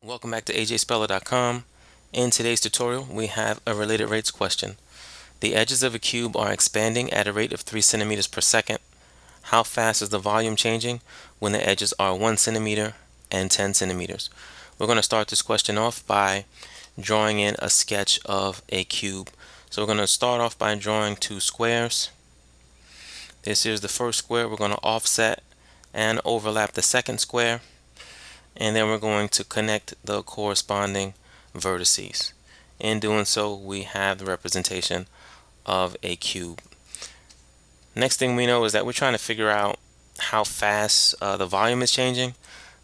Welcome back to ajspeller.com. In today's tutorial, we have a related rates question. The edges of a cube are expanding at a rate of 3 centimeters per second. How fast is the volume changing when the edges are 1 centimeter and 10 centimeters? We're going to start this question off by drawing in a sketch of a cube. So we're going to start off by drawing two squares. This is the first square. We're going to offset and overlap the second square, and then we're going to connect the corresponding vertices. In doing so, we have the representation of a cube. Next thing we know is that we're trying to figure out how fast the volume is changing.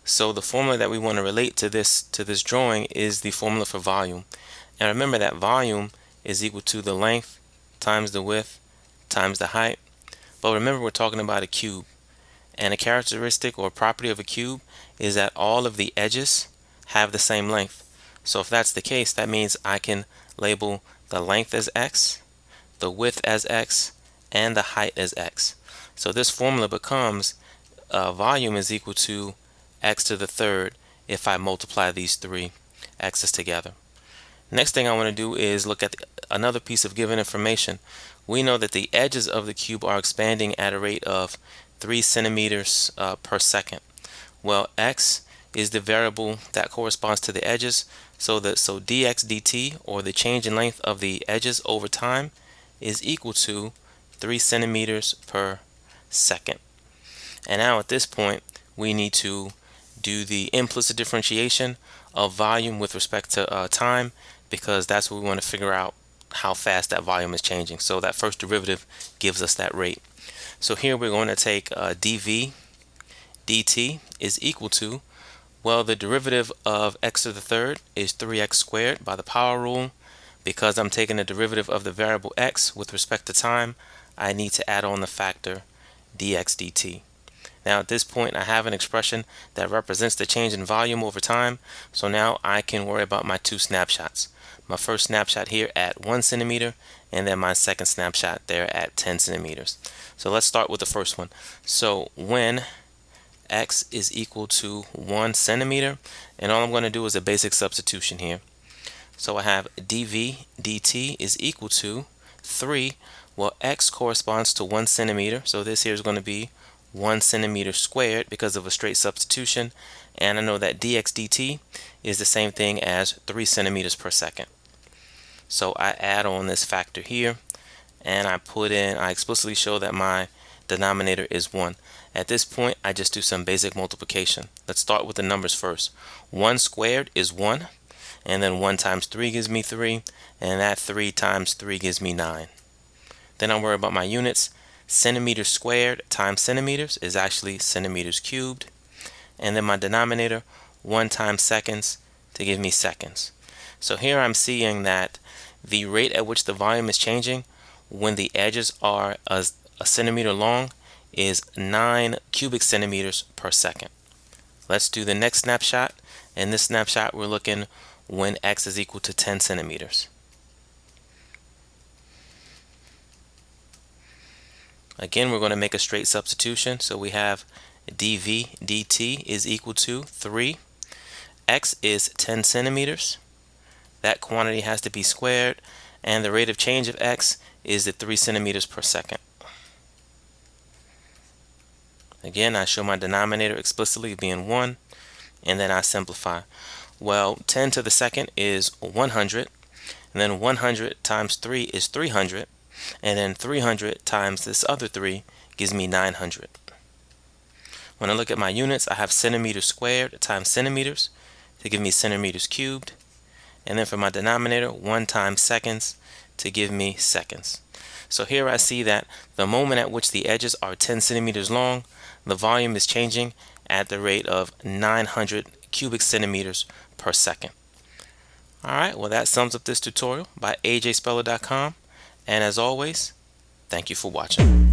So the formula that we want to relate to this drawing is the formula for volume. And remember that volume is equal to the length times the width times the height. But remember, we're talking about a cube. And a characteristic or property of a cube is that all of the edges have the same length. So if that's the case, that means I can label the length as x, the width as x, and the height as x. So this formula becomes volume is equal to x to the third if I multiply these three x's together. Next thing I want to do is look at another piece of given information. We know that the edges of the cube are expanding at a rate of 3 centimeters per second. Well, x is the variable that corresponds to the edges, so dx dt, or the change in length of the edges over time, is equal to 3 centimeters per second. And now at this point, we need to do the implicit differentiation of volume with respect to time, because that's what we want to figure out how fast that volume is changing. So that first derivative gives us that rate. So here we're going to take dv dt is equal to, well, the derivative of x to the third is 3x squared by the power rule. Because I'm taking the derivative of the variable x with respect to time, I need to add on the factor dx dt. Now at this point, I have an expression that represents the change in volume over time. So now I can worry about my two snapshots. My first snapshot here at 1 centimeter, and then my second snapshot there at 10 centimeters. So let's start with the first one. So when x is equal to 1 centimeter, and all I'm going to do is a basic substitution here. So I have dv dt is equal to 3. Well, x corresponds to 1 centimeter, so this here is going to be 1 centimeter squared because of a straight substitution. And I know that dx dt is the same thing as 3 centimeters per second. So I add on this factor here, and I explicitly show that my denominator is 1. At this point, I just do some basic multiplication. Let's start with the numbers first. 1 squared is 1, and then 1 times 3 gives me 3, and that 3 times 3 gives me 9. Then I'll worry about my units. Centimeters squared times centimeters is actually centimeters cubed. And then my denominator, 1 times seconds to give me seconds. So here I'm seeing that the rate at which the volume is changing when the edges are a centimeter long is 9 cubic centimeters per second. Let's do the next snapshot. In this snapshot, we're looking when x is equal to 10 centimeters. Again, we're going to make a straight substitution. So we have dv dt is equal to 3. X is 10 centimeters. That quantity has to be squared, and the rate of change of x is the 3 centimeters per second. Again, I show my denominator explicitly being 1, and then I simplify. Well, 10 to the second is 100, and then 100 times 3 is 300, and then 300 times this other 3 gives me 900. When I look at my units, I have centimeters squared times centimeters to give me centimeters cubed. And then for my denominator, 1 times seconds to give me seconds. So here I see that the moment at which the edges are 10 centimeters long, the volume is changing at the rate of 900 cubic centimeters per second. Alright, well, that sums up this tutorial by ajspeller.com. And as always, thank you for watching.